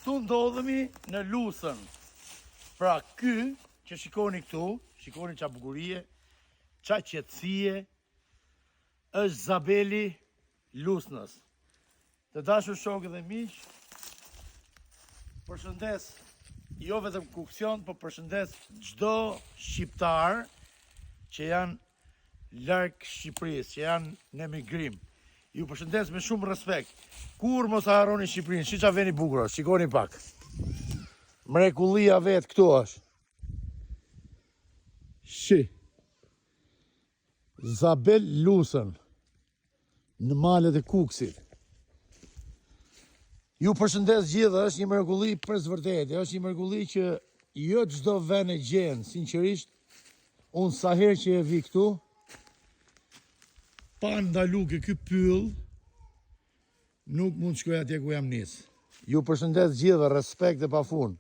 Këtu ndodhemi në Lusën. Pra ky që shikoni këtu, shikoni qa bukurie, qa qetësie, është Zabeli Lusnës. Të dashur shokë dhe miq, përshëndes jo vetëm Kuksion, por përshëndes çdo shqiptar që janë larg Shqipërisë, që janë në emigrim. Ju përshëndes me shumë respekt. Kur mos e harroni Shqipërinë, shi qa veni bukur është, shikoni pak. Mrekullia vetë këtu është. Shi. Zabel Lusën, në malet e Kuksit. Ju përshëndes gjithë, është një mrekulli për zvërtetë, është një mrekulli që jo çdo vend e gjen, sinqerisht. Unë sa herë që e vi këtu, pa ndalu ke ky pyll, nuk mund shkoj atje ku jam nis. Ju përshëndes gjithë, respekt e pafund.